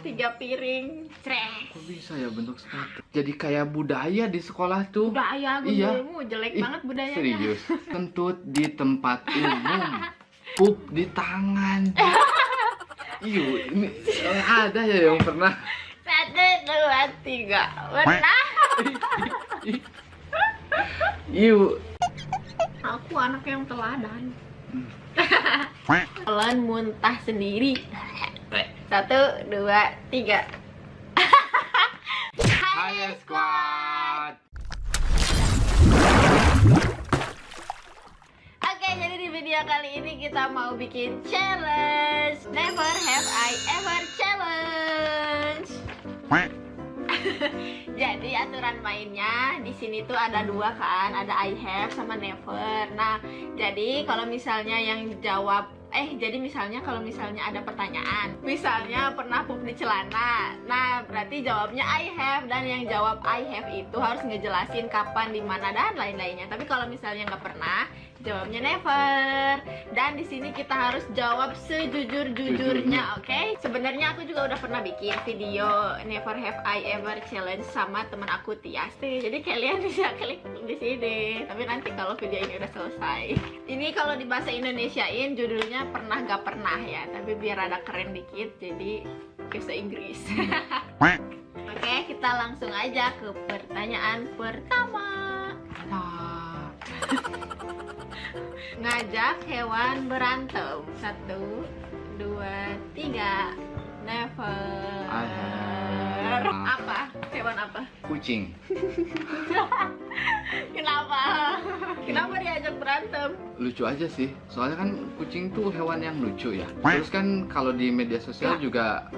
3 piring. Cres. Kok bisa ya bentuk sepatu? Jadi kayak budaya di sekolah tuh. Budaya gundulmu jelek Ih, banget budayanya. Serius. Kentut di tempat umum. Pup di tangan. Ini ada ya yang pernah. 1, 2, 3. Pernah. Aku anak yang teladan. Kalian muntah sendiri. 1, 2, 3. Hai Squad. Oke, jadi di video kali ini kita mau bikin challenge. Never have I ever challenge. Jadi aturan mainnya di sini tuh ada 2 kan, ada I have sama never. Nah, jadi kalau misalnya yang jawab jadi misalnya kalau misalnya ada pertanyaan, misalnya pernah pup di celana, nah berarti jawabnya I have, dan yang jawab I have itu harus ngejelasin kapan, di mana, dan lain-lainnya. Tapi kalau misalnya nggak pernah, jawabnya never. Dan di sini kita harus jawab sejujur-jujurnya, oke? Sebenarnya aku juga udah pernah bikin video never have I ever challenge sama teman aku Tias. Jadi kalian bisa klik di sini. Tapi nanti kalau video ini udah selesai. Ini kalau di bahasa Indonesiain judulnya pernah gak pernah ya, tapi biar ada keren dikit jadi bahasa Inggris. Oke, kita langsung aja ke pertanyaan pertama. Ngajak hewan berantem. 1, 2, 3. Never. Apa? Hewan apa? Kucing. Kenapa? Kenapa diajak berantem? Lucu aja sih. Soalnya kan kucing tuh hewan yang lucu ya. Terus kan kalau di media sosial juga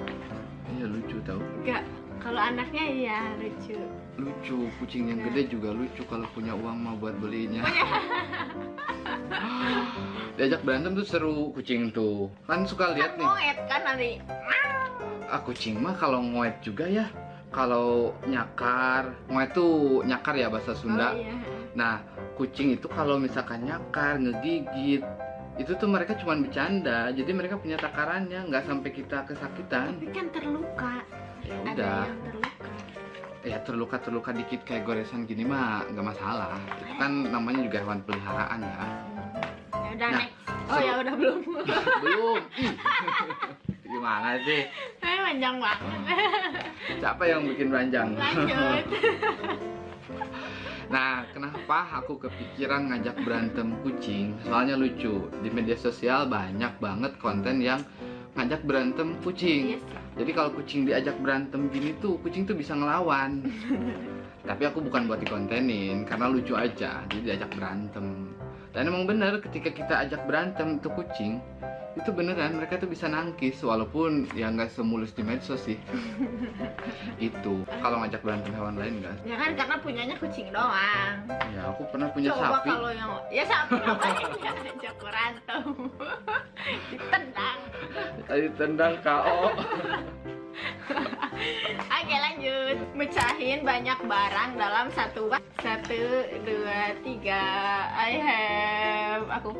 lucu tau. Enggak. Kalau anaknya iya lucu. Lucu, kucing yang gede juga lucu kalau punya uang mau buat belinya. Diajak berantem tuh seru kucing tuh. Kan suka lihat nih. Ngoet kan nanti. Kucing mah kalau ngoet juga ya. Kalau nyakar, ngoet tuh nyakar ya bahasa Sunda. Oh, iya. Nah, kucing itu kalau misalkan nyakar, ngegigit, itu tuh mereka cuma bercanda. Jadi mereka punya takarannya, nggak sampai kita kesakitan. Tapi kan terluka. Ya Ada udah. yang terluka. Ya terluka dikit kayak goresan gini mah nggak masalah. Itu kan namanya juga hewan peliharaan ya. Ya udah Nah, next. Oh ya udah belum. Belum. Ih. Gimana sih? Panjang banget. Siapa yang bikin panjang? Lanjut. Nah, kenapa aku kepikiran ngajak berantem kucing? Soalnya lucu. Di media sosial banyak banget konten yang ngajak berantem kucing. Yes. Jadi kalau kucing diajak berantem gini tuh, kucing tuh bisa ngelawan. Tapi aku bukan buat dikontenin, karena lucu aja. Jadi diajak berantem. Dan emang bener ketika kita ajak berantem tuh kucing, itu beneran mereka tuh bisa nangkis, walaupun ya nggak semulus di medsos sih. Itu kalau ngajak berantem hewan lain nggak? Ya kan karena punyanya kucing doang. Ya aku pernah punya Coba sapi. kalau yang sapi namanya diajak berantem. Ditendang. Tadi tendang KO. Oke lanjut. Mecahin banyak barang dalam 1, 2, 3. I have. Aku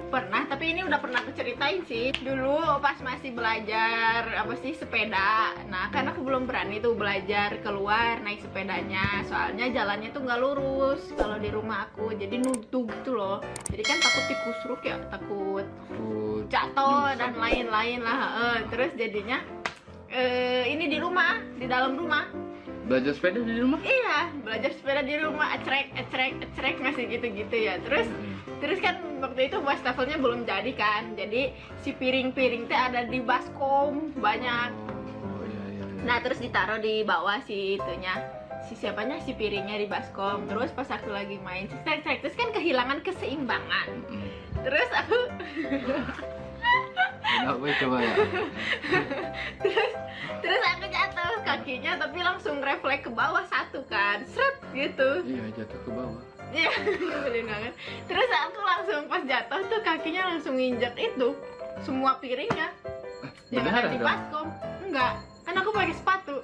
pernah, tapi ini udah pernah aku ceritain sih. Dulu pas masih belajar sepeda. Nah kan aku belum berani tuh belajar keluar naik sepedanya. Soalnya jalannya tuh nggak lurus kalau di rumah aku. Jadi nuntuk gitu loh. Jadi kan takut dikusruk ya, takut jatuh dan lain-lain lah. Terus jadinya ini di rumah, di dalam rumah. Belajar sepeda di rumah? Iya, belajar sepeda di rumah, ecrek masih gitu-gitu ya. Terus kan waktu itu wastafelnya belum jadi kan. Jadi si piring-piring teh ada di baskom banyak. Oh iya. Nah, terus ditaruh di bawah si itunya. Si piringnya di baskom. Terus pas aku lagi main cek terus kan kehilangan keseimbangan. Terus aku Kenapa coba ya? terus aku jatuh kakinya, tapi langsung refleks ke bawah satu kan, seret gitu. Iya, jatuh ke bawah. Iya, nyebelin banget. Terus aku langsung pas jatuh tuh kakinya langsung nginjek itu semua piringnya. Yang ada Beneran di dong? baskom. Enggak, kan aku pakai sepatu.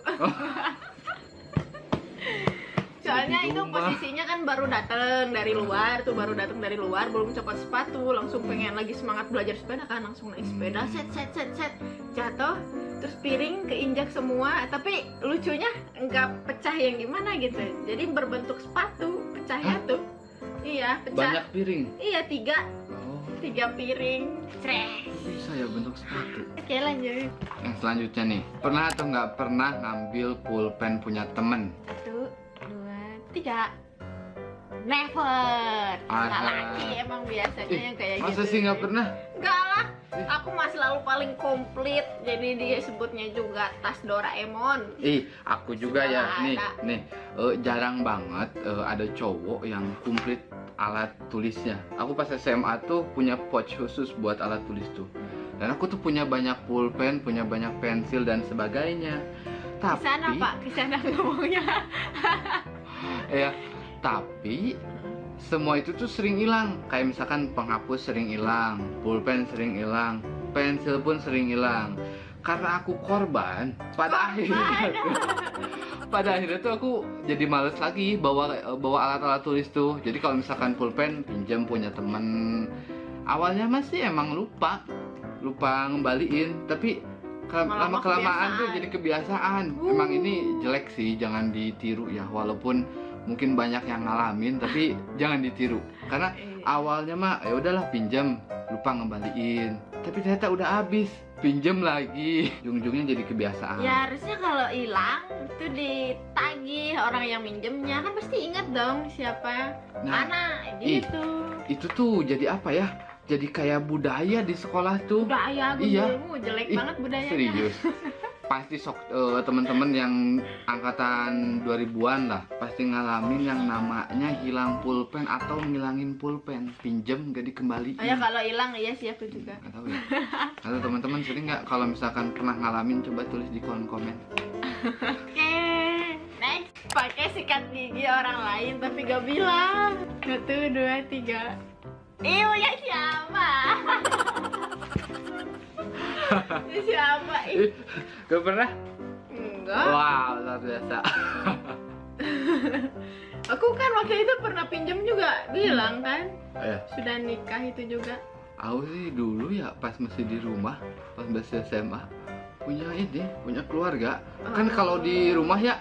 Soalnya Di itu rumah. posisinya kan baru datang dari luar, belum copot sepatu, langsung pengen lagi semangat belajar sepeda kan, langsung naik sepeda, set, jatuh, terus piring keinjak semua, tapi lucunya nggak pecah yang gimana gitu, jadi berbentuk sepatu pecahnya tuh. Iya, pecah. Banyak piring. Iya, Oh, tiga piring. Cres. bisa ya bentuk sepatu. Oke, lanjut. Yang selanjutnya nih, pernah atau nggak pernah ngambil pulpen punya temen? 1, 2, 3. Never. Nggak Aha. laki emang biasanya yang kayak gitu. Masa sih nggak pernah? Enggak lah. Aku mah selalu paling komplit. Jadi dia sebutnya juga tas Doraemon. Aku juga ya. Nggak Nih, ada. nih, jarang banget ada cowok yang komplit alat tulisnya. Aku pas SMA tuh punya pouch khusus buat alat tulis tuh. Dan aku tuh punya banyak pulpen, punya banyak pensil dan sebagainya. Di sana Tapi, Pak, di sana ngomongnya. ya, tapi semua itu tuh sering hilang. Kayak misalkan penghapus sering hilang, pulpen sering hilang, pensil pun sering hilang. Karena aku korban, pada akhirnya tuh aku jadi males lagi bawa alat-alat tulis tuh. Jadi kalau misalkan pulpen pinjam punya temen, awalnya masih emang lupa ngembaliin, tapi lama kelamaan tuh jadi kebiasaan. Emang ini jelek sih, jangan ditiru ya, walaupun mungkin banyak yang ngalamin, tapi jangan ditiru. Karena awalnya mah ya udahlah pinjam, lupa ngembaliin, tapi ternyata udah habis, pinjam lagi, ujung-ujungnya jadi kebiasaan. Ya harusnya kalau hilang itu ditagih orang yang minjemnya, kan pasti ingat dong siapa, Nah, mana gitu. Itu tuh jadi apa ya, jadi kayak budaya di sekolah tuh. Budaya Iya. gundulmu jelek Ih, banget budayanya. serius. Pasti temen-temen yang angkatan 2000-an lah pasti ngalamin yang namanya hilang pulpen atau ngilangin pulpen, pinjem gak dikembaliin. Oh ya, kalau hilang iya sih aku juga. Gak tahu ya. Atau teman-teman sering nggak, kalau misalkan pernah ngalamin, coba tulis di kolom komen. Oke, next. Pakai sikat gigi orang lain tapi gak bilang. 1, 2, 3. Ih, ya siapa? Ini siapa? Ih, Gak pernah? enggak. Wow, luar biasa. Aku kan waktu itu pernah pinjam juga, bilang kan. Eh, Sudah nikah itu juga. aku sih dulu ya pas masih di rumah, pas masih SMA, punya keluarga. Kan kalau di rumah ya,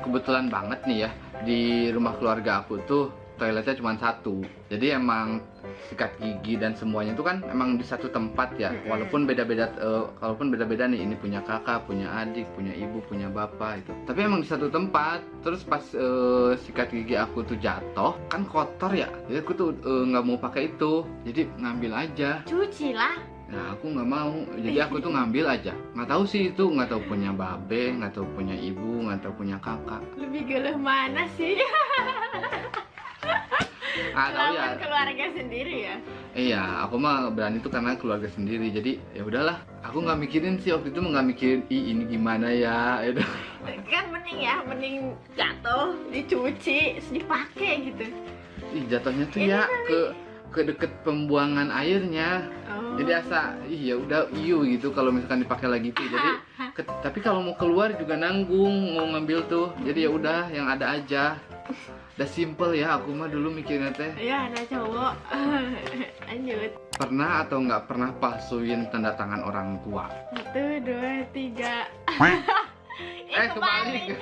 kebetulan banget nih ya, di rumah keluarga aku tuh toiletnya cuma satu. Jadi emang sikat gigi dan semuanya itu kan emang di satu tempat ya. Walaupun beda-beda nih, ini punya kakak, punya adik, punya ibu, punya bapak itu. Tapi emang di satu tempat. Terus pas sikat gigi aku tuh jatuh, kan kotor ya. Jadi aku tuh nggak mau pakai itu. Jadi ngambil aja. Cuci lah. Nah, aku nggak mau. Jadi aku tuh ngambil aja. Nggak tahu sih itu, nggak tahu punya babe, nggak tahu punya ibu, nggak tahu punya kakak. Lebih geleh mana sih? Tahu ya. Lawan keluarga sendiri ya. Iya, aku mah berani tuh karena keluarga sendiri. Jadi ya udahlah. Aku nggak mikirin sih waktu itu, nggak mikirin ini gimana ya. Itu. Kan mending jatuh, dicuci, terus dipakai gitu. Jatuhnya tuh ya ke deket pembuangan airnya. Oh. Jadi ya udah gitu kalau misalkan dipakai lagi tuh. Jadi tapi kalau mau keluar juga nanggung mau ngambil tuh. Jadi ya udah yang ada aja. Udah simple ya, aku mah dulu mikirnya teh. Ya, ada cowok. Lanjut. Pernah atau nggak pernah palsuin tanda tangan orang tua? 1, 2, 3. Kebalik.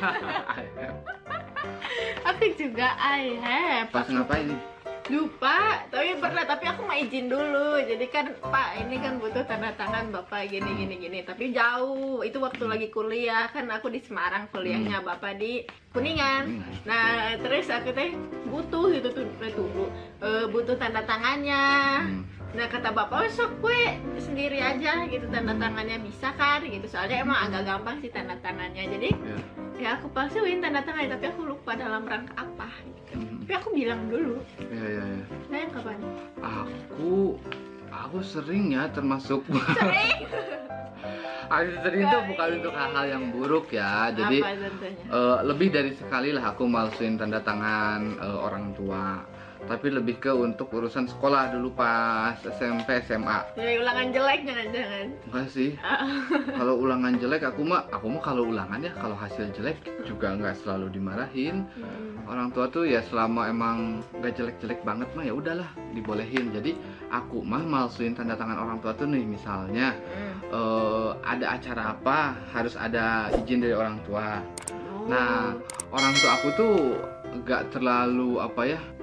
Aku juga I have. Pas ngapain nih? Lupa, tapi aku mau izin dulu. Jadi kan Pak, ini kan butuh tanda tangan Bapak gini. Tapi jauh. Itu waktu lagi kuliah, kan aku di Semarang kuliahnya, Bapak di Kuningan. Nah, terus aku teh butuh gitu tuh dulu. Butuh tanda tangannya. Nah, kata Bapak, sok gue sendiri aja gitu tanda tangannya, bisa kan gitu. Soalnya emang agak gampang sih tanda tangannya. Jadi ya aku palsuin tanda tangannya, tapi aku lupa dalam rangka apa gitu. Tapi aku bilang dulu. Iya. Nah, yang kapan? Aku sering ya, termasuk Sering. aku sering tuh bukan untuk hal-hal yang buruk ya. Jadi Apa contohnya? lebih dari sekali lah aku malsuin tanda tangan orang tua. Tapi lebih ke untuk urusan sekolah dulu pas SMP SMA. Ya, ulangan jelek jangan-jangan. Enggak sih. Kalau ulangan jelek aku mah kalau ulangan ya, kalau hasil jelek juga nggak selalu dimarahin. Orang tua tuh ya selama emang nggak jelek-jelek banget mah ya udahlah dibolehin. Jadi aku mah malsuin tanda tangan orang tua tuh nih, misalnya ada acara apa harus ada izin dari orang tua. Oh. Nah, orang tua aku tuh gak terlalu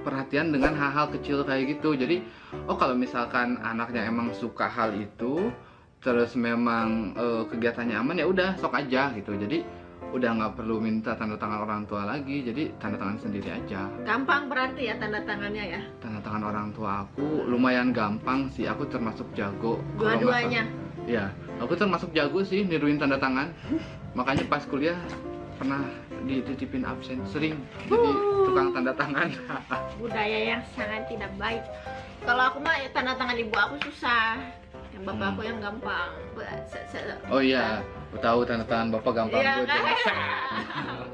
perhatian dengan hal-hal kecil kayak gitu. Jadi, kalau misalkan anaknya emang suka hal itu, terus memang kegiatannya aman, ya udah sok aja gitu. Jadi udah nggak perlu minta tanda tangan orang tua lagi, jadi tanda tangan sendiri aja. Gampang berarti ya tanda tangannya ya? Tanda tangan orang tua aku lumayan gampang sih, aku termasuk jago. Dua-duanya? Ya, aku termasuk jago sih niruin tanda tangan. Makanya pas kuliah pernah dititipin absen, sering jadi tukang tanda tangan. Budaya yang sangat tidak baik. Kalau aku mah tanda tangan ibu aku susah, yang bapak aku yang gampang. Oh iya, aku tahu tanda tangan bapak gampang. Iya buat kan? jelasan.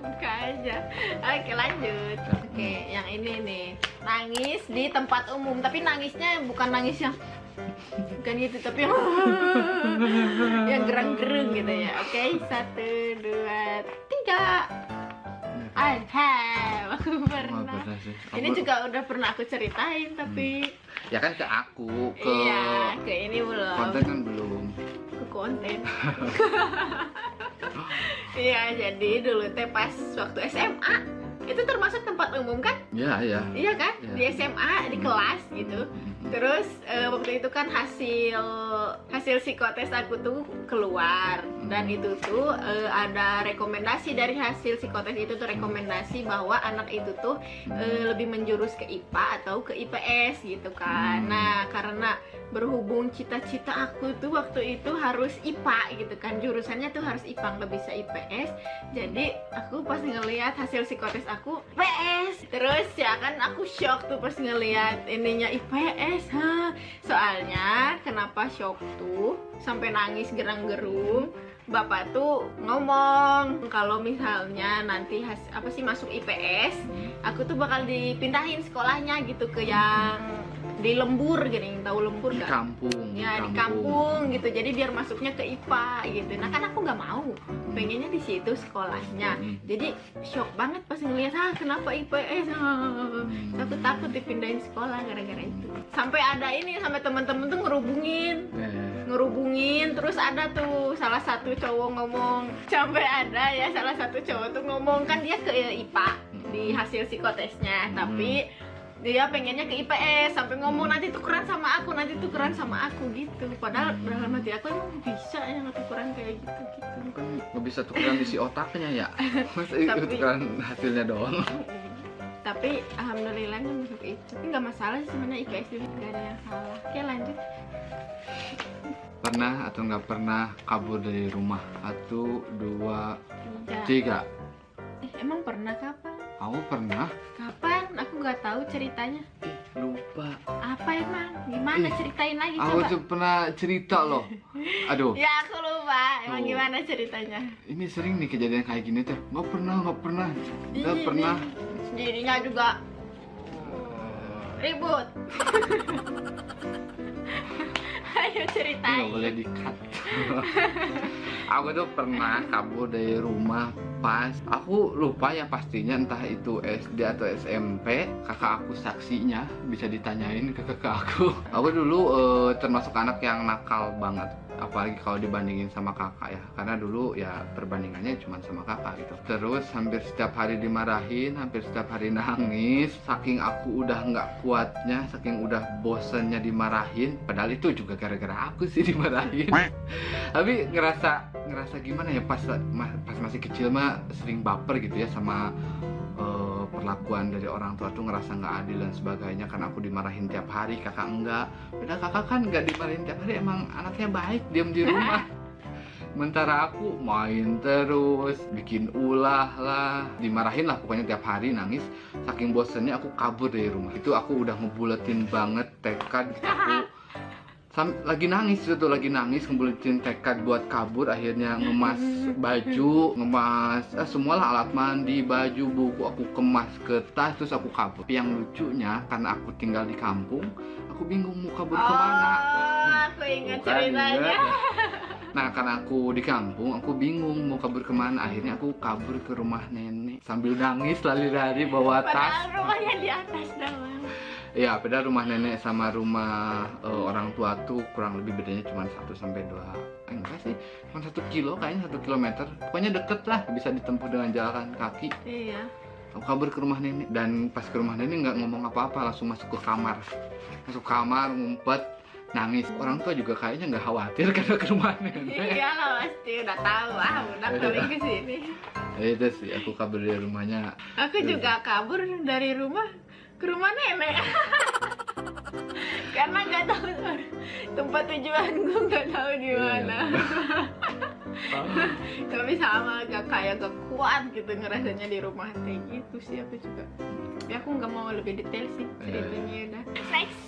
Buka aja. Oke, lanjut. Oke, yang ini nih, nangis di tempat umum, tapi nangisnya bukan nangis yang bukan gitu, tapi yang gerang-gerung gitu ya. Oke, 1, 2, 3. Aku Wah, pernah. bener sih. Ini juga udah pernah aku ceritain, tapi Ya kan ke aku, ke iya, ke ini belum. konten kan belum. Ke konten. Iya, jadi dulu teh pas waktu SMA itu termasuk tempat umum kan? Iya, iya. Iya kan? Iya. Di SMA, di kelas gitu. Terus waktu itu kan hasil psikotes aku tuh keluar, dan itu tuh ada rekomendasi dari hasil psikotes itu tuh, rekomendasi bahwa anak itu tuh lebih menjurus ke IPA atau ke IPS gitu kan. Nah, karena berhubung cita-cita aku tuh waktu itu harus IPA gitu kan, jurusannya tuh harus IPA, nggak bisa IPS. Jadi aku pas ngelihat hasil psikotes aku IPS, terus ya kan aku shock tuh pas ngelihat ininya IPS. Soalnya kenapa shock tuh sampai nangis gerang-gerung, bapak tuh ngomong kalau misalnya nanti masuk IPS, aku tuh bakal dipindahin sekolahnya gitu ke yang di lembur gini, tahu lembur Di gak? kampung. Ya di kampung gitu, jadi biar masuknya ke IPA gitu. Nah kan aku nggak mau, pengennya di situ sekolahnya. Jadi shock banget pas ngeliat, kenapa IPS? Takut dipindahin sekolah gara-gara itu. Sampai ada ini, sampai teman-teman tuh ngerubungin, terus ada tuh salah satu cowok ngomong, sampai ada ya salah satu cowok tuh ngomong, kan dia ke IPA di hasil psikotesnya, tapi dia pengennya ke IPS, sampai ngomong nanti tukeran sama aku gitu. Padahal dalam hati aku emang bisa ya tukeran kayak gitu. Kan nggak bisa tukeran isi otaknya ya. Masa Tapi- tukeran hasilnya doang. Tapi alhamdulillahnya masuk itu. Tapi nggak masalah sih sebenarnya, IPS juga nggak ada yang salah. Oke, lanjut. Pernah atau nggak pernah kabur dari rumah? 1, 2, 3. Emang pernah kapan? Aku pernah. Kapan? Aku nggak tahu ceritanya. Lupa. Apa emang? Gimana, ceritain lagi Aku coba. tuh pernah cerita loh. Aduh. Ya aku lupa. Emang Tuh. gimana ceritanya? Ini sering nih kejadian kayak gini tuh. Nggak pernah. Nggak Ih, pernah. Sendirinya juga ribut. Ayo Ini ceritain. nggak boleh di-cut. Aku tuh pernah kabur dari rumah pas aku lupa ya pastinya, entah itu SD atau SMP. Kakak aku saksinya, bisa ditanyain ke kakak aku. Aku dulu termasuk anak yang nakal banget, apalagi kalau dibandingin sama kakak ya, karena dulu ya perbandingannya cuma sama kakak gitu. Terus hampir setiap hari dimarahin, hampir setiap hari nangis, saking aku udah nggak kuatnya, saking udah bosennya dimarahin. Padahal itu juga gara-gara aku sih dimarahin. Tapi ngerasa gimana ya, pas masih kecil mah sering baper gitu ya sama perlakuan dari orang tua tuh, ngerasa nggak adil dan sebagainya. Kan aku dimarahin tiap hari, kakak enggak. Beda kakak kan nggak dimarahin tiap hari, emang anaknya baik, diam di rumah. Sementara aku main terus, bikin ulah lah, dimarahin lah pokoknya tiap hari, nangis. Saking bosennya aku kabur dari rumah. Itu aku udah ngebuletin banget tekad aku. Lagi nangis, ngebuletin tekad buat kabur. Akhirnya ngemas baju, ngemas semualah alat mandi, baju, buku, aku kemas ke tas, terus aku kabur. Tapi yang lucunya, karena aku tinggal di kampung, aku bingung mau kabur kemana. Aku ingat Bukan, ceritanya. ingat. Nah, karena aku di kampung, aku bingung mau kabur kemana. Akhirnya aku kabur ke rumah nenek sambil nangis, lari-lari bawa tas. Padahal rumahnya di atas doang. Iya, beda rumah nenek sama rumah orang tua tuh kurang lebih bedanya cuma 1 sampai 2. Enggak sih, cuma 1 kilo kayaknya, 1 kilometer. Pokoknya deket lah, bisa ditempuh dengan jalan kaki. Iya. Aku kabur ke rumah nenek, dan pas ke rumah nenek nggak ngomong apa-apa, langsung masuk ke kamar. Masuk kamar, ngumpet, nangis. Orang tua juga kayaknya nggak khawatir karena ke rumah nenek. Iyalah pasti udah tahu udah paling ke sini. Itu sih, aku kabur dari rumahnya. Aku juga kabur dari rumah ke rumah nenek. Karena nggak tahu tempat tujuan gue, nggak tahu di mana. Tapi sama gak kuat gitu ngerasanya di rumah kayak gitu sih aku juga. Tapi aku nggak mau lebih detail sih ceritanya udah. Next.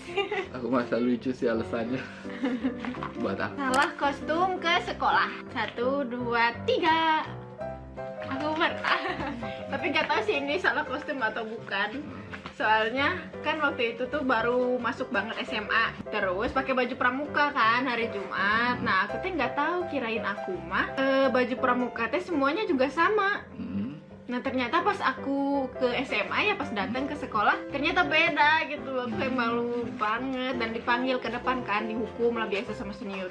Aku masa lucu sih alasannya. Buat aku. Salah kostum ke sekolah. 1, 2, 3. Aku pernah. Tapi nggak tahu sih ini salah kostum atau bukan. Soalnya kan waktu itu tuh baru masuk banget SMA, terus pakai baju pramuka kan hari Jumat. Nah aku tuh nggak tahu, kirain aku mah baju pramuka teh semuanya juga sama. Nah ternyata pas aku ke SMA ya, pas datang ke sekolah ternyata beda gitu loh. Aku kayak malu banget dan dipanggil ke depan kan, dihukum lah biasa sama senior.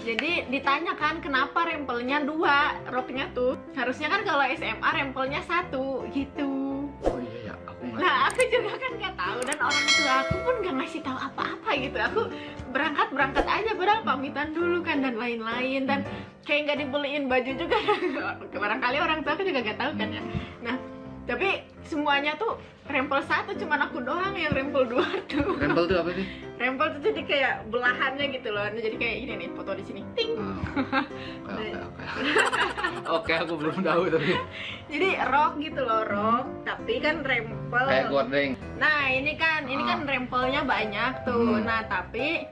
Jadi ditanya kan kenapa rempelnya 2 roknya tuh. Harusnya kan kalau SMA rempelnya 1 gitu. Oh iya ya, aku nggak. Nah aku juga kan nggak tahu, dan orang tua aku pun nggak ngasih tahu apa-apa gitu. Aku berangkat aja, padahal pamitan dulu kan dan lain-lain, dan kayak nggak dibeliin baju juga. Barangkali orang tua aku juga nggak tahu kan ya. Nah tapi semuanya tuh rempel 1, cuman aku doang yang rempel 2 tuh. Rempel tuh apa sih? Rempel tuh jadi kayak belahannya gitu loh. Nah, jadi kayak ini nih foto di sini. Ting. Oke, aku belum tahu tapi. Jadi rok gitu loh, rok. Tapi kan rempel. Kayak gordeng. Nah, ini kan rempelnya banyak tuh. Nah, tapi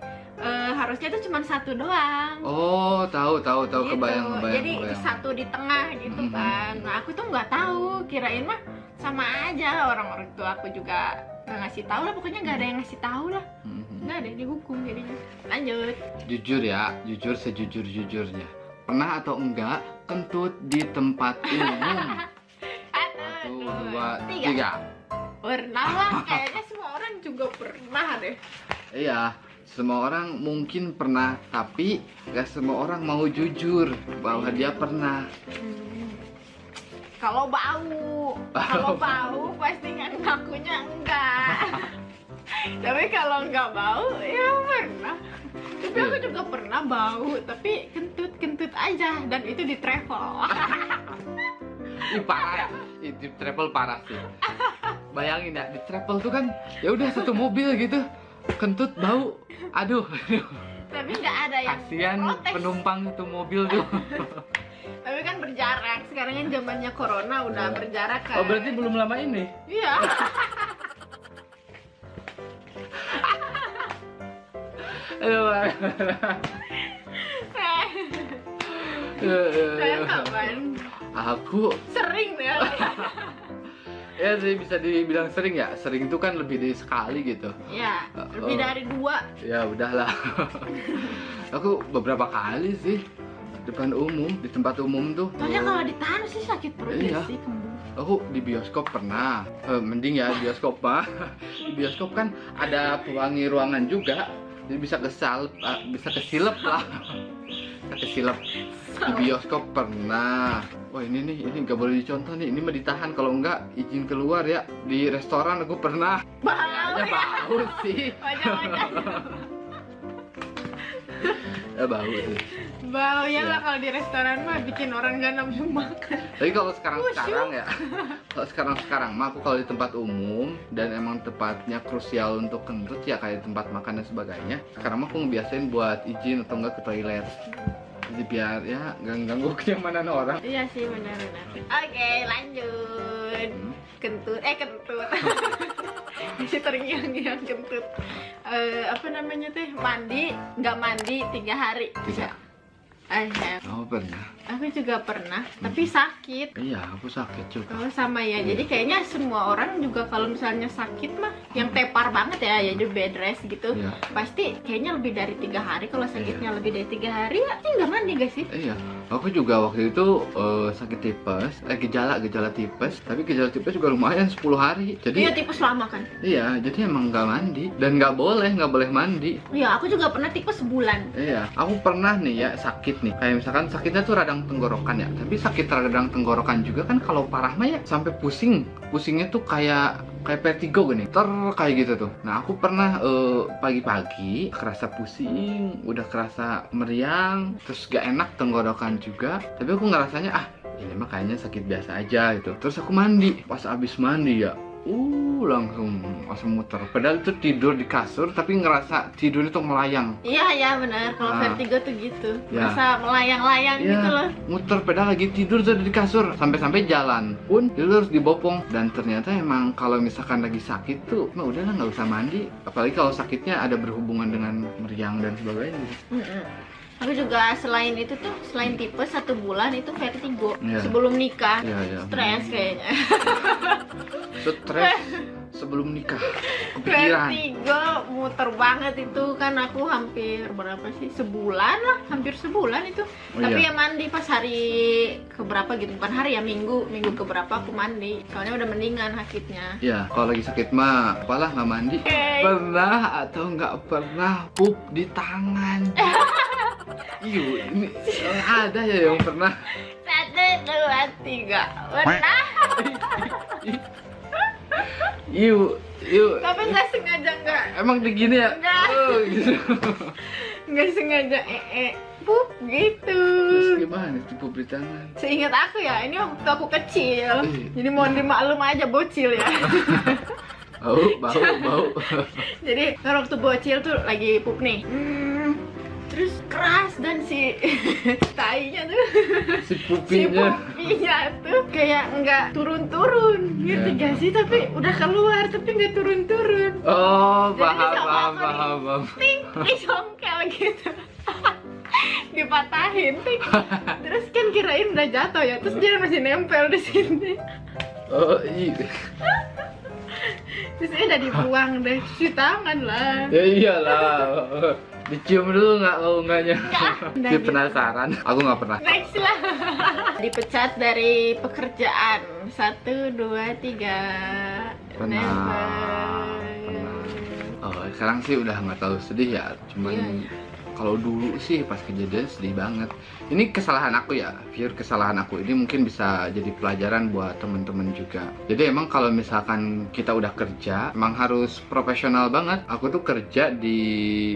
harusnya tuh cuma 1 doang. Oh, tahu Gitu. kebayang. Jadi 1 di tengah gitu kan. Nah, aku tuh nggak tahu, kirain mah sama aja. Orang tua aku juga nggak ngasih tahu lah, pokoknya nggak ada yang ngasih tahu lah. Nggak ada, dihukum jadinya. Lanjut. Jujur ya, jujur sejujur-jujurnya. Pernah atau enggak kentut di tempat umum? 1, 2, 3. Pernah lah, kayaknya semua orang juga pernah deh. Iya, semua orang mungkin pernah, tapi gak semua orang mau jujur bahwa dia pernah. Kalau bau pasti kan ngakunya enggak. Tapi kalau nggak bau ya pernah. Tapi aku juga pernah bau, tapi kentut aja, dan itu di travel. Ih, parah ya, di travel parah sih. Bayangin ya, di travel tuh kan ya udah satu mobil gitu, kentut bau, aduh. Tapi nggak ada yang Kasian protes. penumpang itu mobil tuh. Tapi kan berjarak, sekarang kan zamannya corona udah berjarak kan. Oh, berarti belum lama ini? Iya. Saya kapan? Aku Sering ya. ya sih bisa dibilang sering ya. Sering itu kan lebih dari sekali gitu. Ya, lebih dari 2. Ya udahlah. Aku beberapa kali sih depan umum, di tempat umum tuh. Soalnya kalau ditahan sih sakit perut Iya. sih kembung. Aku di bioskop pernah. Mending ya bioskop mah. Di bioskop kan ada pewangi ruangan juga. Jadi bisa kesilep lah. Bisa kesilep. Di bioskop pernah. Wah ini nggak boleh dicontoh nih. Ini mah ditahan, kalau enggak izin keluar ya. Di restoran aku pernah. Bau Ya bau sih. Wajah-wajah. Ya bau sih. Bau ya lah, kalau di restoran mah bikin orang gak nafsu makan. Tapi kalau sekarang ya, kalau sekarang mah aku kalau di tempat umum dan emang tempatnya krusial untuk kentut ya kayak tempat makan dan sebagainya. Sekarang mah aku ngebiasain buat izin atau enggak ke toilet. Jadi biar ya nggak ganggu kenyamanan orang. Iya sih, benar-benar. Oke, lanjut. Kentut. Masih terngiang-ngiang kentut. Apa namanya teh? Mandi, nggak mandi 3 hari. Bisa. I have. Oh pernah. Aku juga pernah, tapi sakit. Iya, aku sakit juga. Oh, sama ya. Jadi kayaknya semua orang juga kalau misalnya sakit mah yang tepar banget ya, jadi bed rest gitu. Iya. Pasti kayaknya lebih dari 3 hari. Kalau sakitnya lebih dari 3 hari ya nggak mandi gak sih? Iya, aku juga waktu itu sakit tipes, gejala tipes, tapi gejala tipes juga lumayan 10 hari. Iya, Jadi tipes lama kan? iya, jadi emang nggak mandi dan nggak boleh mandi. Iya, aku juga pernah tipes sebulan. Iya, aku pernah nih ya sakit nih. Kayak misalkan sakitnya tuh radang tenggorokan ya. Tapi sakit radang tenggorokan juga kan kalau parah mah ya sampai pusing. Pusingnya tuh kayak vertigo gini. Kayak gitu tuh. Nah, aku pernah pagi-pagi kerasa pusing, udah kerasa meriang, terus gak enak tenggorokan juga. Tapi aku ngerasanya ini mah kayaknya sakit biasa aja gitu. Terus aku mandi. Pas abis mandi ya langsung muter. Padahal itu tidur di kasur tapi ngerasa tidur itu melayang. Iya benar. Kalau vertigo tuh gitu. Ya. Masa melayang-layang gitu loh. Muter padahal lagi tidur tuh di kasur. Sampai-sampai jalan pun itu harus dibopong. Dan ternyata emang kalau misalkan lagi sakit tuh udahlah nggak usah mandi. Apalagi kalau sakitnya ada berhubungan dengan meriang dan sebagainya. Aku juga selain itu tuh, selain tipes 1 bulan itu vertigo. Iya. Sebelum nikah. Iya. Stres kayaknya. Stres sebelum nikah. Kepikiran. Vertigo muter banget itu kan. Aku hampir berapa sih, sebulan lah, hampir sebulan itu. Tapi ya mandi pas hari keberapa gitu, bukan hari ya, minggu keberapa aku mandi, soalnya udah mendingan sakitnya. Ya, kalau lagi sakit mah apalah nggak mandi. Pernah atau nggak pernah pup di tangan? Ini ada ya yang pernah. 1, 2, 3 pernah. Tapi nggak sengaja, nggak. Emang begini ya? Nggak. Gitu. Nggak sengaja pup gitu. Terus gimana tuh pup di tangan? Seingat aku ya, ini waktu aku kecil. Jadi mohon dimaklum aja, bocil ya. Bau. Jadi kan waktu bocil tuh lagi pup nih. Terus keras dan si tainya tuh, si pupinya tuh kayak nggak turun-turun gitu gak sih, tapi udah keluar tapi nggak turun-turun. Oh, Jadi paham. Ting, disongkel gitu. Dipatahin, ting. Terus kan kirain udah jatuh ya, terus dia masih nempel di sini. Oh iya. Terus udah dibuang deh, cuci tangan lah. Ya iyalah. Dicium dulu nggaknya? Nggak. Dia penasaran. Aku nggak pernah. Next lah. Dipecat dari pekerjaan. 1, 2, 3. Pernah. Oh, sekarang sih udah nggak terlalu sedih ya. Cuman kalau dulu sih pas kejadian sedih banget. Ini kesalahan aku ya, pure kesalahan aku. Ini mungkin bisa jadi pelajaran buat temen-temen juga. Jadi emang kalau misalkan kita udah kerja, emang harus profesional banget. Aku tuh kerja di,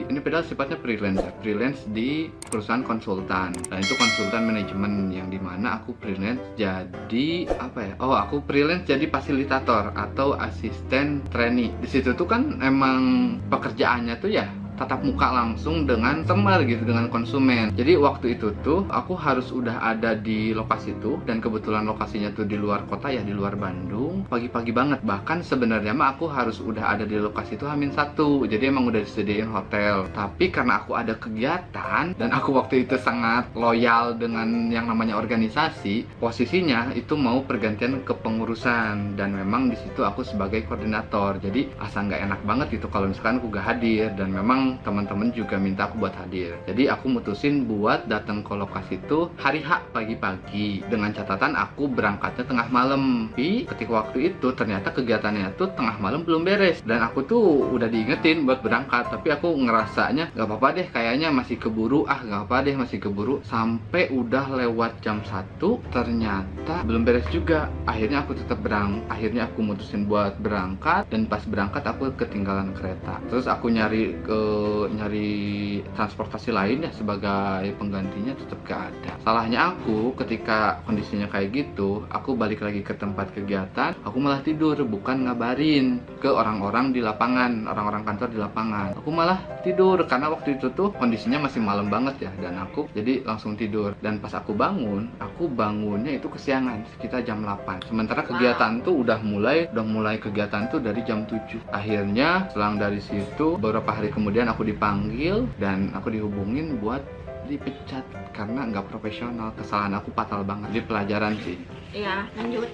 ini padahal sifatnya freelance ya, freelance di perusahaan konsultan. Dan itu konsultan manajemen, yang dimana aku freelance jadi apa ya? Oh, aku freelance jadi fasilitator atau asisten trainee. Di situ tuh kan emang pekerjaannya tuh ya tatap muka langsung dengan customer gitu, dengan konsumen. Jadi waktu itu tuh aku harus udah ada di lokasi itu, dan kebetulan lokasinya tuh di luar kota ya, di luar Bandung. Pagi-pagi banget, bahkan sebenarnya mah aku harus udah ada di lokasi itu H-1. Jadi emang udah disediain hotel. Tapi karena aku ada kegiatan dan aku waktu itu sangat loyal dengan yang namanya organisasi, posisinya itu mau pergantian kepengurusan, dan memang di situ aku sebagai koordinator. Jadi asa nggak enak banget gitu kalau misalkan aku gak hadir, dan memang teman-teman juga minta aku buat hadir. Jadi aku mutusin buat datang ke lokasi itu hari H pagi-pagi, dengan catatan aku berangkatnya tengah malam. Tapi ketika waktu itu ternyata kegiatannya tuh tengah malam belum beres, dan aku tuh udah diingetin buat berangkat, tapi aku ngerasanya gak apa-apa deh, kayaknya masih keburu, gak apa deh masih keburu. Sampai udah lewat jam 1 ternyata belum beres juga. Akhirnya aku tetap akhirnya aku mutusin buat berangkat, dan pas berangkat aku ketinggalan kereta. Terus aku nyari transportasi lain ya sebagai penggantinya, tetap gak ada. Salahnya aku ketika kondisinya kayak gitu, aku balik lagi ke tempat kegiatan, aku malah tidur, bukan ngabarin ke orang-orang di lapangan, orang-orang kantor di lapangan. Aku malah tidur karena waktu itu tuh kondisinya masih malam banget ya, dan aku jadi langsung tidur. Dan pas aku bangunnya itu kesiangan, sekitar jam 8. Sementara kegiatan tuh udah mulai kegiatan tuh dari jam 7. Akhirnya selang dari situ beberapa hari kemudian aku dipanggil dan aku dihubungin buat dipecat karena nggak profesional. Kesalahan aku fatal banget di pelajaran sih. Iya, lanjut.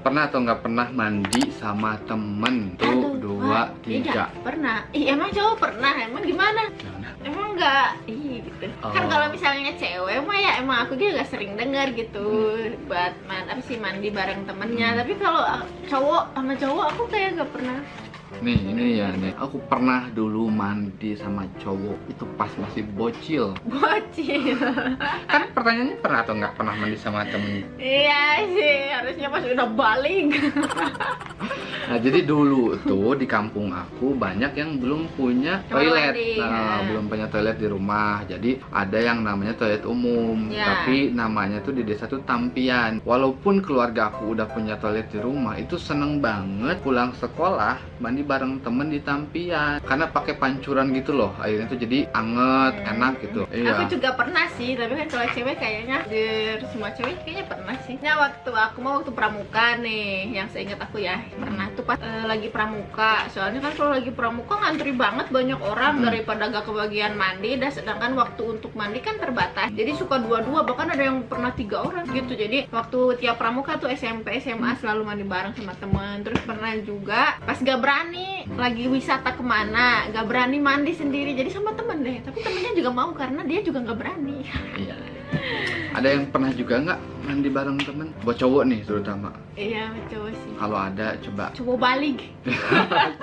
Pernah atau nggak pernah mandi sama temen? Tuh, 2, 3. Pernah. Emang cowok pernah? Emang gimana? Gimana? Emang enggak? Gitu. Kan Oh. kalau misalnya cewek mah ya emang aku juga sering dengar gitu buat mandi bareng temennya. Tapi kalau cowok sama cowok aku kayak gak pernah. Nih, ini ya nih. Aku pernah dulu mandi sama cowok itu pas masih bocil. Bocil. Kan pertanyaannya pernah atau nggak pernah mandi sama temen? Iya sih, harusnya pas udah balik. Nah, jadi dulu tuh di kampung aku banyak yang belum punya toilet. mandi, Nah, ya. belum punya toilet di rumah. Jadi ada yang namanya toilet umum, Ya. tapi namanya tuh di desa tuh tampian. Walaupun keluarga aku udah punya toilet di rumah, itu seneng banget pulang sekolah mandi bareng temen di tampian. Karena pakai pancuran gitu loh, airnya tuh jadi anget, enak gitu. Iya. Aku juga pernah sih, tapi kan kalau cewek kayaknya semua cewek kayaknya pernah sih. Nah, waktu pramuka nih, yang seingat aku ya, pernah tuh pas lagi pramuka. Soalnya kan kalau lagi pramuka ngantri banget banyak orang daripada gak kebagian mandi, dan sedangkan waktu untuk mandi kan terbatas. Jadi suka dua-dua, bahkan ada yang pernah 3 orang gitu. Jadi waktu tiap pramuka tuh SMP, SMA selalu mandi bareng sama temen. Terus pernah juga pas gak berani lagi wisata kemana, gak berani mandi sendiri, jadi sama temen deh. Tapi temennya juga mau karena dia juga gak berani. Iya. Ada yang pernah juga nggak mandi bareng temen? Buat cowok nih terutama. Iya, cowok sih. Kalau ada coba Coba balik.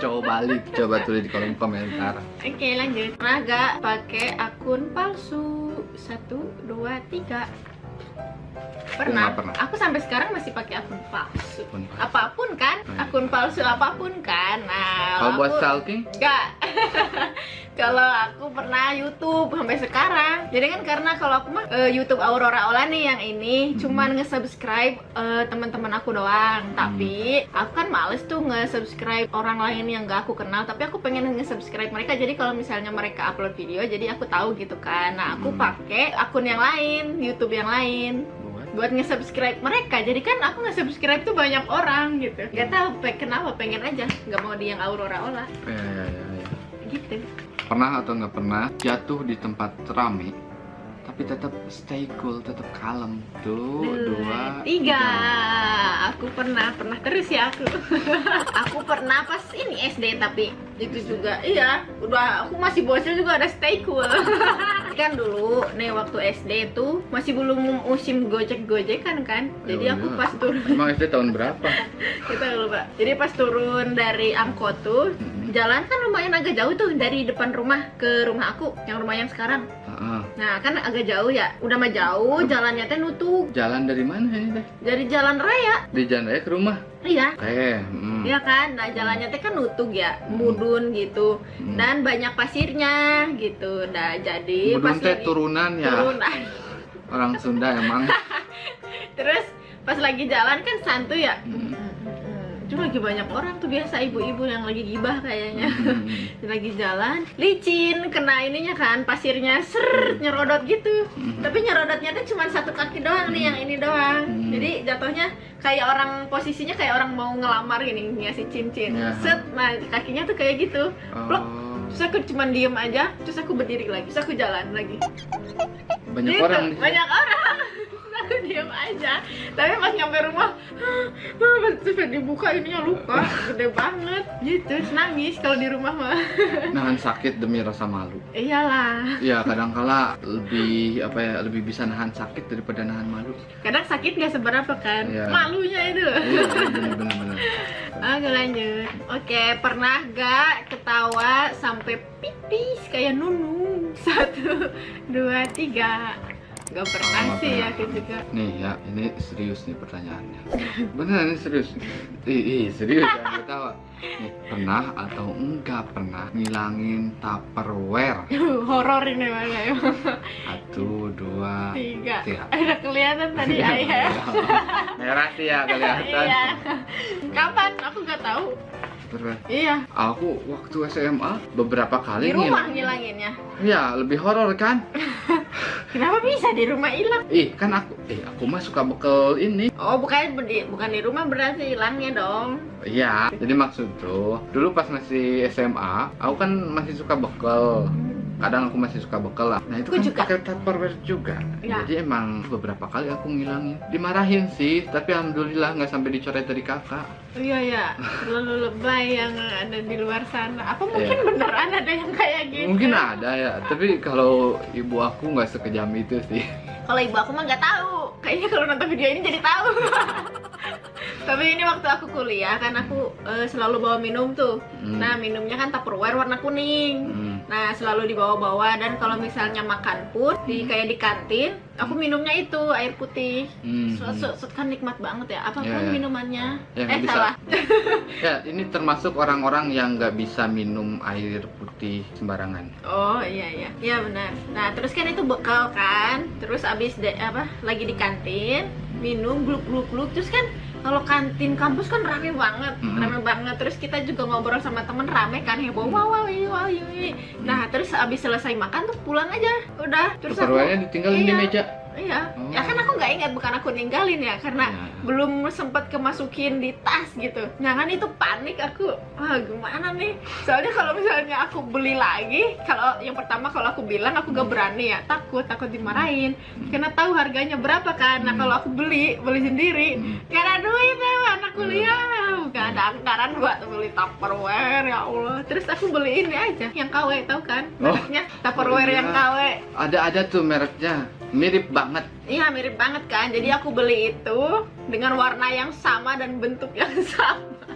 cowok balik, coba tulis di kolom komentar. Oke, lanjut. Pernah gak pakai akun palsu? 1, 2, 3. Pernah. nggak pernah. Aku sampai sekarang masih pakai akun palsu. Akun palsu. Apapun kan? Akun palsu apapun kan. Nah, Kalau buat aku stalking? enggak. Kalau aku pernah YouTube sampai sekarang. Jadi kan karena kalau aku mah YouTube Aurora Ola nih yang ini cuman nge-subscribe teman-teman aku doang. Tapi aku kan males tuh nge-subscribe orang lain yang gak aku kenal, tapi aku pengen nge-subscribe mereka. Jadi kalau misalnya mereka upload video, jadi aku tahu gitu kan. Nah, aku pakai akun yang lain, YouTube yang lain buat nge-subscribe mereka. Jadi kan aku nge-subscribe tuh banyak orang gitu. Gak tahu kenapa, pengen aja, nggak mau di yang Aurora Ola Ya. gitu. Pernah atau nggak pernah jatuh di tempat rame tapi tetap stay cool, tetap kalem? Tuh, 2, 3. Aku pernah terus ya aku. Aku pernah pas ini SD, tapi itu juga iya, udah aku masih bocil juga ada stay cool. Kan dulu nih waktu SD tuh masih belum musim gojek-gojekan kan. Jadi Oh, aku iya. pas turun Emang SD tahun berapa? kita lupa. Jadi pas turun dari angkot tuh, jalan kan lumayan agak jauh tuh dari depan rumah ke rumah aku, yang rumah yang sekarang. Heeh. Nah, kan agak jauh ya. Udah mah jauh, jalannya teh nutup. Jalan dari mana ini teh? Dari jalan raya. Di jalan raya ke rumah? Iya. Hmm. Iya kan? Nah, jalannya teh kan nutup ya, mudun gitu. Dan banyak pasirnya gitu. Nah, jadi Mudun teh turunan ya. turunan. Orang Sunda emang. Terus pas lagi jalan kan santuy ya. Itu lagi banyak orang tuh, biasa ibu-ibu yang lagi gibah kayaknya. Lagi jalan, licin, kena ininya kan, pasirnya nyerodot gitu. Tapi nyerodotnya tuh cuma satu kaki doang nih, yang ini doang. Jadi jatuhnya kayak orang, posisinya kayak orang mau ngelamar gini, ngasih cincin. Ya. Set, nah kakinya tuh kayak gitu. Plok. Terus aku cuma diem aja, terus aku berdiri lagi, terus aku jalan lagi. Banyak Gitu, orang. banyak orang. Aku diem aja. Tapi pas nyampe rumah, terus dibuka ininya luka, gede banget. Gitu, terus nangis kalau di rumah mah. Nahan sakit demi rasa malu. Iyalah. Ya kadangkala lebih lebih bisa nahan sakit daripada nahan malu. Kadang sakit gak seberapa kan, Iya. malunya itu. Iya, bener. Oke, lanjut. Oke, pernah gak ketawa sampai pipis kayak Nunung? 1, 2, 3. Gak pernah Oh, sih pernah. aku juga. Nih ya, ini serius nih pertanyaannya. Beneran ini serius. Serius jangan ketawa. Nih, pernah atau enggak pernah ngilangin Tupperware? Horor ini mana ya? 1, 2, 3. 3. Ada kelihatan tadi ayah. Merah sih ya kelihatan. Iya. Kapan? Aku gak tahu. Beneran. Iya. Aku waktu SMA beberapa kali Di rumah ngilangin. ngilanginnya. Ya, lebih horor kan? Kenapa bisa di rumah hilang? Kan aku mah suka bekel ini. Oh, bukan di rumah berarti hilangnya dong. Iya, jadi maksud tuh, dulu pas masih SMA, aku kan masih suka bekel. kadang aku masih suka bekal lah. Nah itu Aku kan juga. pakai Tupperware juga. Ya. Jadi emang beberapa kali aku ngilangin. Dimarahin sih, tapi alhamdulillah nggak sampai dicoret dari kakak. Iya ya, terlalu lebay yang ada di luar sana. Apa mungkin Iya. beneran ada yang kayak gitu? Mungkin ada ya, tapi kalau ibu aku nggak sekejam itu sih. Kalau ibu aku mah nggak tahu. Kayaknya kalau nonton video ini jadi tahu. Tapi ini waktu aku kuliah kan aku selalu bawa minum tuh. Nah minumnya kan Tupperware warna kuning. Nah selalu dibawa-bawa, dan kalau misalnya makan pun kayak di kantin, aku minumnya itu air putih. Kan nikmat banget ya, apapun Ya, ya. minumannya. Ya, nggak bisa. Salah. Ya, ini termasuk orang-orang yang nggak bisa minum air putih sembarangan. Oh iya benar. Nah terus kan itu bekal kan, terus abis lagi di kantin minum gluk, terus kan kalau kantin kampus kan rame banget, terus kita juga ngobrol sama temen rame kan, heboh wow. Nah terus abis selesai makan tuh pulang aja, udah. Terus Tupperware-nya ditinggalin di meja. Iya, Oh. ya kan aku nggak ingat, bukan aku ninggalin ya, karena Ya. belum sempet kemasukin di tas gitu. Nah kan itu panik aku, wah gimana nih? Soalnya kalau misalnya aku beli lagi, kalau yang pertama kalau aku bilang aku gak berani ya, takut dimarahin, karena tahu harganya berapa kan. Nah kalau aku beli sendiri, gak ada duit ya, anak kuliah, gak ada anggaran buat beli Tupperware, ya Allah. Terus aku beli ini aja, yang KW, tahu kan? Oh. Mereknya Tupperware Oh, iya. yang KW. Ada tuh mereknya, mirip banget. Iya mirip banget kan, jadi aku beli itu dengan warna yang sama dan bentuk yang sama.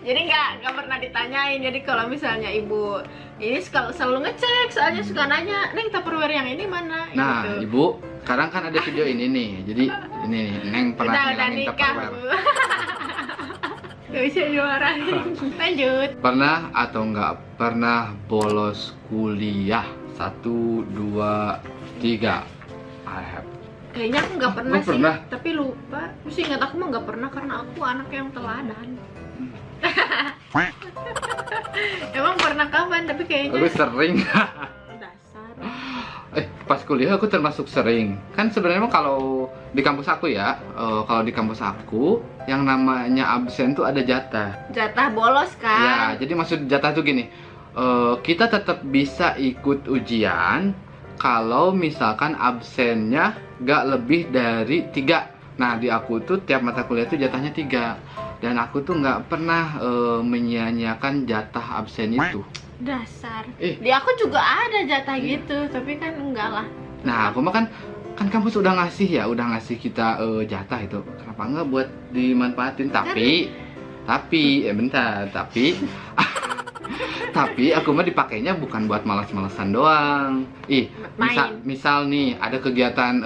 Jadi nggak pernah ditanyain. Jadi kalau misalnya ibu ini selalu ngecek, soalnya suka nanya, Neng Tupperware yang ini mana? Nah, gitu. ibu, sekarang kan ada video ini nih. Jadi ini nih, Neng pernah udah ngilangin nikah Tupperware. Bu. Gak bisa dimarahin. Lanjut. Pernah atau nggak pernah bolos kuliah? 1, 2, 3. I have. Kayaknya aku nggak pernah Aku sih, pernah. tapi lupa. Terus ingat aku mah nggak pernah karena aku anak yang teladan. Emang pernah kapan? Tapi kayaknya Aku sering. dasar. Pas kuliah aku termasuk sering. Kan sebenarnya kalau di kampus aku ya, kalau di kampus aku yang namanya absen tuh ada jatah. Jatah bolos Ya, kan? jadi maksud jatah tuh gini. Kita tetap bisa ikut ujian kalau misalkan absennya nggak lebih dari 3. Nah, di aku tuh tiap mata kuliah tuh jatahnya 3. Dan aku tuh nggak pernah menyia-nyiakan jatah absen itu. Dasar. Eh. Di aku juga ada jatah gitu, tapi kan enggak lah. Nah, aku mah kan kampus udah ngasih kita jatah itu. Kenapa nggak buat dimanfaatin? Tapi tapi aku mah dipakainya bukan buat malas-malasan doang. Misal nih ada kegiatan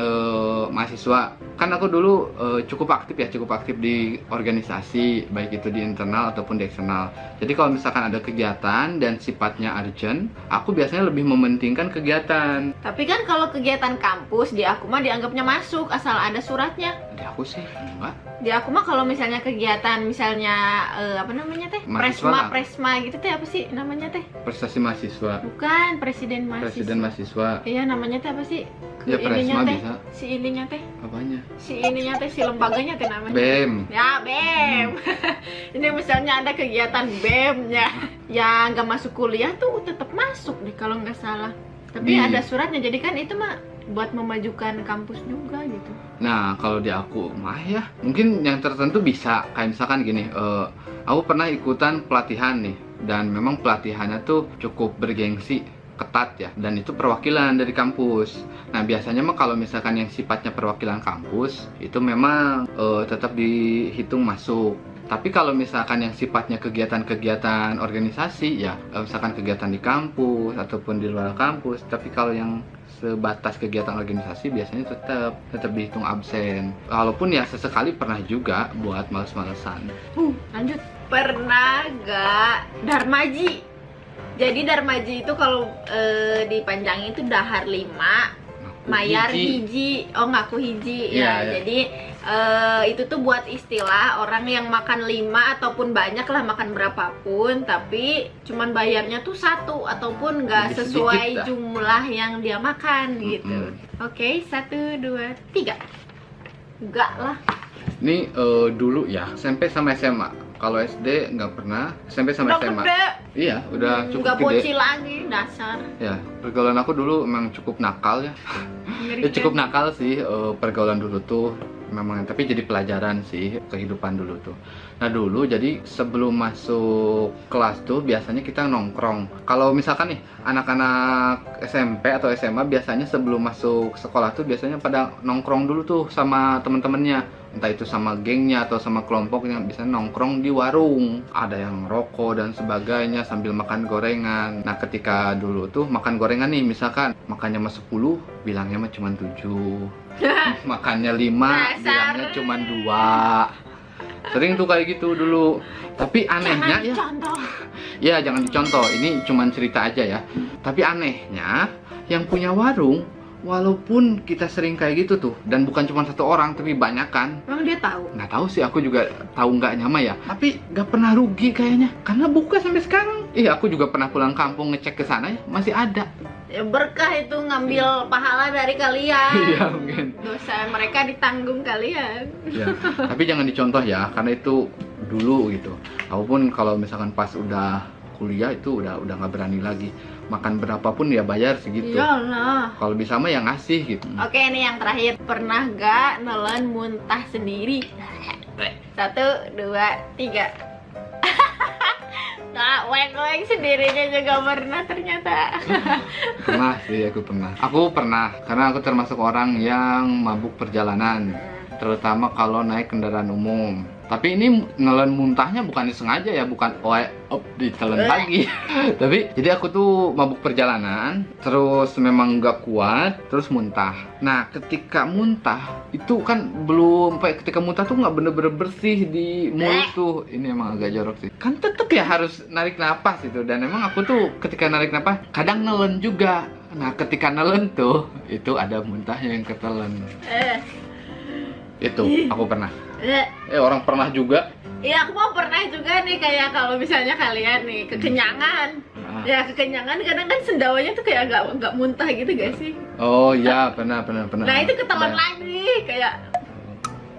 mahasiswa. Kan aku dulu cukup aktif di organisasi, baik itu di internal ataupun di eksternal. Jadi kalau misalkan ada kegiatan dan sifatnya urgent, aku biasanya lebih mementingkan kegiatan. Tapi kan kalau kegiatan kampus di aku mah dianggapnya masuk asal ada suratnya. Di aku sih enggak. Di aku mah kalau misalnya kegiatan misalnya apa namanya teh? Mahasiswa lah. Presma gitu teh, apa sih namanya teh? Prestasi mahasiswa. Bukan, presiden mahasiswa. Iya, namanya teh apa sih? Ya, Presma teh. bisa. Si ininya teh. Apanya? Si ininya teh, si lembaganya teh namanya. BEM. Ya, BEM. Ini misalnya ada kegiatan BEM-nya yang nggak masuk kuliah tuh tetap masuk deh kalau nggak salah. Tapi Di- ada suratnya, jadi kan itu mah buat memajukan kampus juga gitu. Nah, kalau di aku mah ya, mungkin yang tertentu bisa. Kayak misalkan gini, aku pernah ikutan pelatihan nih, dan memang pelatihannya tuh cukup bergengsi, ketat ya, dan itu perwakilan dari kampus. Nah, biasanya mah kalau misalkan yang sifatnya perwakilan kampus, itu memang tetap dihitung masuk. Tapi kalau misalkan yang sifatnya kegiatan-kegiatan organisasi ya, misalkan kegiatan di kampus ataupun di luar kampus, tapi kalau yang sebatas kegiatan organisasi biasanya tetap dihitung absen. Walaupun ya sesekali pernah juga buat males-malesan. Lanjut. Pernah gak Darmaji? Jadi Darmaji itu kalau dipanjangin itu dahar 5, mayar hiji. Oh, ngaku hiji ya. Iya. Jadi itu tuh buat istilah orang yang makan 5 ataupun banyak lah, makan berapapun, tapi cuman bayarnya tuh 1 ataupun nggak Lebih sesuai sedikit dah. jumlah yang dia makan gitu. Oke, 1, 2, 3. Enggak lah. Ini dulu ya, SMP sama SMA. Kalau SD nggak pernah, SMP sama Udah SMA. gede. Iya, udah cukup Nggak gede. bocil lagi, dasar. Ya, pergaulan aku dulu emang cukup nakal ya. Ya cukup nakal sih pergaulan dulu tuh memang, tapi jadi pelajaran sih kehidupan dulu tuh. Nah dulu jadi sebelum masuk kelas tuh biasanya kita nongkrong. Kalau misalkan nih anak-anak SMP atau SMA biasanya sebelum masuk sekolah tuh biasanya pada nongkrong dulu tuh sama temen-temennya, entah itu sama gengnya atau sama kelompoknya, bisa nongkrong di warung, ada yang rokok dan sebagainya sambil makan gorengan. Nah ketika dulu tuh makan gorengan nih, misalkan makannya mah 10, bilangnya mah cuma 7, makannya 5, bilangnya cuma 2. Sering tuh kayak gitu dulu. Tapi anehnya ya, ya jangan dicontoh, ini cuma cerita aja ya. Tapi anehnya yang punya warung, walaupun kita sering kayak gitu tuh, dan bukan cuma satu orang tapi banyak kan. Emang dia tahu? Nggak tahu sih, aku juga tahu nggak nyama ya. Tapi nggak pernah rugi kayaknya, karena buka sampai sekarang. Iya, aku juga pernah pulang kampung ngecek ke sana ya, masih ada. Ya berkah itu, ngambil pahala dari kalian. Iya mungkin. Dosa mereka ditanggung kalian. Ya, tapi jangan dicontoh ya, karena itu dulu gitu. Aku pun kalau misalkan pas udah kuliah itu udah nggak berani lagi. Makan berapapun ya bayar segitu. Iyalah. Kalau bisa mah ya ngasih gitu. Oke, ini yang terakhir. Pernah gak nelen muntah sendiri? 1, 2, 3. Nah, weng-weng sendirinya juga pernah ternyata. Pernah sih, aku pernah. Aku pernah, karena aku termasuk orang yang mabuk perjalanan, terutama kalau naik kendaraan umum. Tapi ini nelen muntahnya bukan disengaja ya, bukan ditelan lagi. Tapi jadi aku tuh mabuk perjalanan, terus memang nggak kuat, terus muntah. Nah ketika muntah itu kan belum, ketika muntah tuh nggak bener-bener bersih di mulut tuh. Ini emang agak jorok sih. Kan tetep ya harus narik napas itu, dan emang aku tuh ketika narik napas kadang nelen juga. Nah ketika nelen tuh itu ada muntahnya yang ketelan. Itu aku pernah. Orang pernah juga. Iya, aku mau pernah juga nih, kayak kalau misalnya kalian nih kekenyangan. Ya kekenyangan kadang kan sendawanya tuh kayak agak muntah gitu gak sih? Oh iya, pernah. Nah itu ketelan lagi, kayak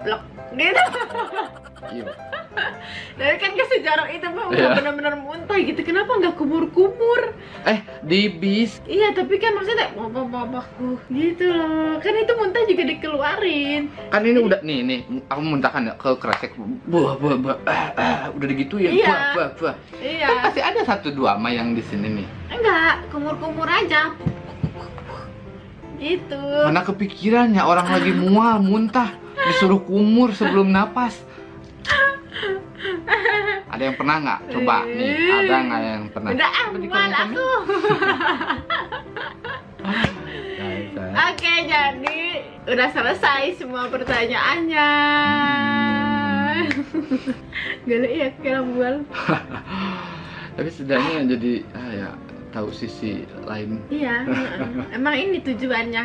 blok gitu. Iya. Tapi kan kesejarah itu mah udah bener-bener muntah gitu. Kenapa nggak kumur-kumur? Di bis. Iya, tapi kan maksudnya babakku gitu loh. Kan itu muntah juga dikeluarin. Kan ini udah nih aku muntahkan ya ke kresek. Buah. Udah digituin. Iya. Buah. Iya. Kan pasti ada 1-2 mah yang di sini nih. Enggak, kumur-kumur aja. Gitu. Mana kepikirannya orang lagi mual muntah disuruh kumur sebelum napas. Ada yang pernah nggak? Coba nih, ada nggak yang pernah? Udah Coba di aman komen-komen. aku. Oke, jadi udah selesai semua pertanyaannya. Galu ya bual. Tapi setidaknya jadi ya tahu sisi lain. Iya, emang ini tujuannya.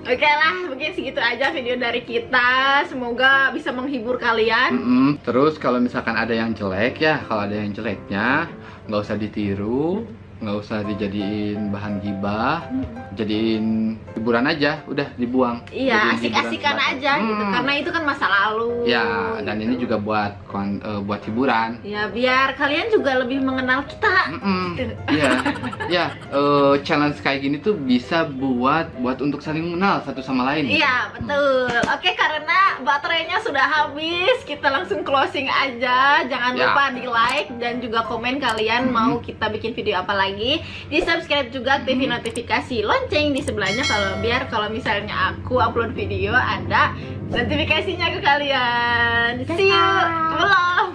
Oke lah, mungkin segitu aja video dari kita. Semoga bisa menghibur kalian. Terus kalau misalkan ada yang jelek ya, kalau ada yang jeleknya nggak usah ditiru, nggak usah dijadiin bahan gibah, jadiin hiburan aja, udah dibuang. Iya, Jadiin asik-asikan hiburan aja gitu, karena itu kan masa lalu. ya, dan ini juga buat hiburan. Ya, biar kalian juga lebih mengenal kita. Iya, challenge kayak gini tuh bisa buat untuk saling mengenal satu sama lain. Iya, betul. Oke, karena baterainya sudah habis, kita langsung closing aja. Jangan lupa di like dan juga komen kalian mau kita bikin video apa lagi. Di subscribe juga, aktifin notifikasi lonceng di sebelahnya kalau misalnya aku upload video ada notifikasinya ke kalian. See you belum.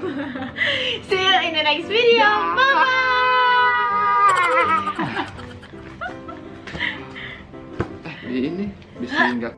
See you in the next video. Bye bye. Ini bisa nggak